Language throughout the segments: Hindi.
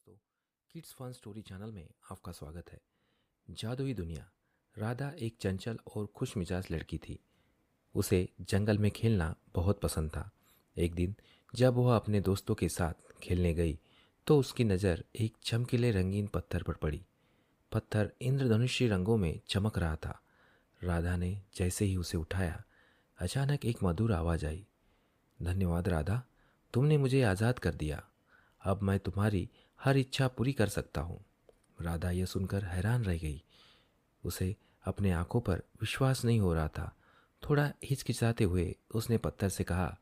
दोस्तों, किड्स फन स्टोरी चैनल में आपका स्वागत है। जादुई दुनिया। राधा एक चंचल और खुश मिजाज लड़की थी। उसे जंगल में खेलना बहुत पसंद था। एक दिन जब वह अपने दोस्तों के साथ खेलने गई तो उसकी नज़र एक चमकीले रंगीन पत्थर पर पड़ी। पत्थर इंद्रधनुषी रंगों में चमक रहा था। राधा ने जैसे ही उसे उठाया, अचानक एक मधुर आवाज़ आई। धन्यवाद राधा, तुमने मुझे आज़ाद कर दिया। अब मैं तुम्हारी हर इच्छा पूरी कर सकता हूँ। राधा यह सुनकर हैरान रह गई। उसे अपने आंखों पर विश्वास नहीं हो रहा था। थोड़ा हिचकिचाते हुए उसने पत्थर से कहा,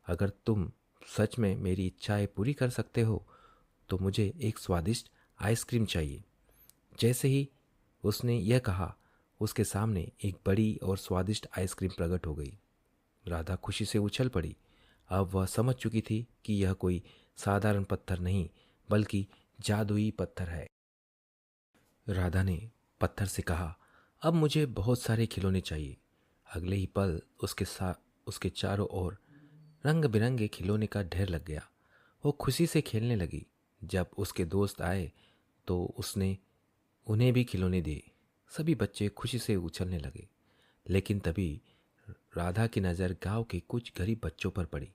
अगर तुम सच में मेरी इच्छाएं पूरी कर सकते हो तो मुझे एक स्वादिष्ट आइसक्रीम चाहिए। जैसे ही उसने यह कहा, उसके सामने एक बड़ी और स्वादिष्ट आइसक्रीम प्रकट हो गई। राधा खुशी से उछल पड़ी। अब वह समझ चुकी थी कि यह कोई साधारण पत्थर नहीं बल्कि जादुई पत्थर है। राधा ने पत्थर से कहा, अब मुझे बहुत सारे खिलौने चाहिए। अगले ही पल उसके चारों ओर रंग बिरंगे खिलौने का ढेर लग गया। वो खुशी से खेलने लगी। जब उसके दोस्त आए तो उसने उन्हें भी खिलौने दिए। सभी बच्चे खुशी से उछलने लगे। लेकिन तभी राधा की नज़र गांव के कुछ गरीब बच्चों पर पड़ी,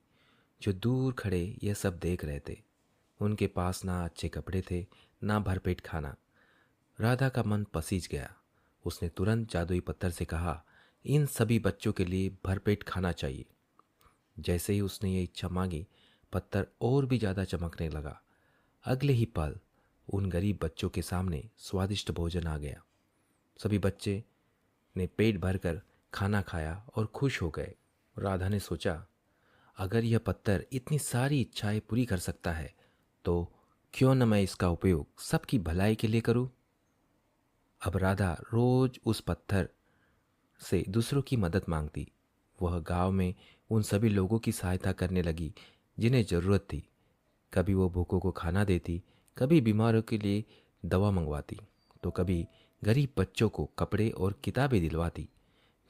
जो दूर खड़े यह सब देख रहे थे। उनके पास ना अच्छे कपड़े थे, ना भरपेट खाना। राधा का मन पसीज गया। उसने तुरंत जादुई पत्थर से कहा, इन सभी बच्चों के लिए भरपेट खाना चाहिए। जैसे ही उसने ये इच्छा मांगी, पत्थर और भी ज़्यादा चमकने लगा। अगले ही पल उन गरीब बच्चों के सामने स्वादिष्ट भोजन आ गया। सभी बच्चे ने पेट भरकर खाना खाया और खुश हो गए। राधा ने सोचा, अगर यह पत्थर इतनी सारी इच्छाएं पूरी कर सकता है तो क्यों न मैं इसका उपयोग सबकी भलाई के लिए करूं। अब राधा रोज उस पत्थर से दूसरों की मदद मांगती। वह गांव में उन सभी लोगों की सहायता करने लगी जिन्हें ज़रूरत थी। कभी वो भूखों को खाना देती, कभी बीमारों के लिए दवा मंगवाती, तो कभी गरीब बच्चों को कपड़े और किताबें दिलवाती।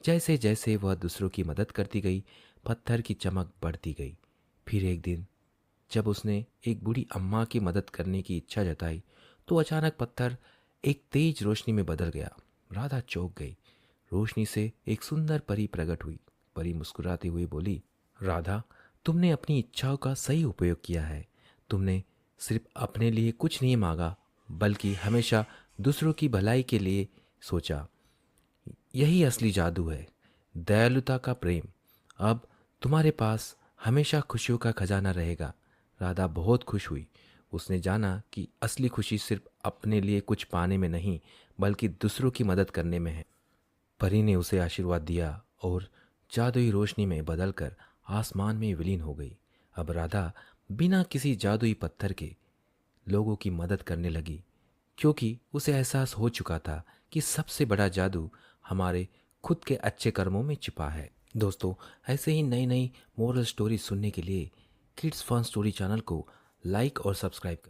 जैसे जैसे वह दूसरों की मदद करती गई, पत्थर की चमक बढ़ती गई। फिर एक दिन जब उसने एक बूढ़ी अम्मा की मदद करने की इच्छा जताई तो अचानक पत्थर एक तेज रोशनी में बदल गया। राधा चौंक गई। रोशनी से एक सुंदर परी प्रकट हुई। परी मुस्कुराती हुई बोली, राधा, तुमने अपनी इच्छाओं का सही उपयोग किया है। तुमने सिर्फ अपने लिए कुछ नहीं मांगा बल्कि हमेशा दूसरों की भलाई के लिए सोचा। यही असली जादू है, दयालुता का प्रेम। अब तुम्हारे पास हमेशा खुशियों का खजाना रहेगा। राधा बहुत खुश हुई। उसने जाना कि असली खुशी सिर्फ अपने लिए कुछ पाने में नहीं बल्कि दूसरों की मदद करने में है। परी ने उसे आशीर्वाद दिया और जादुई रोशनी में बदलकर आसमान में विलीन हो गई। अब राधा बिना किसी जादुई पत्थर के लोगों की मदद करने लगी, क्योंकि उसे एहसास हो चुका था कि सबसे बड़ा जादू हमारे खुद के अच्छे कर्मों में छिपा है। दोस्तों, ऐसे ही नई नई मोरल स्टोरी सुनने के लिए किड्स फन स्टोरी चैनल को लाइक और सब्सक्राइब करें।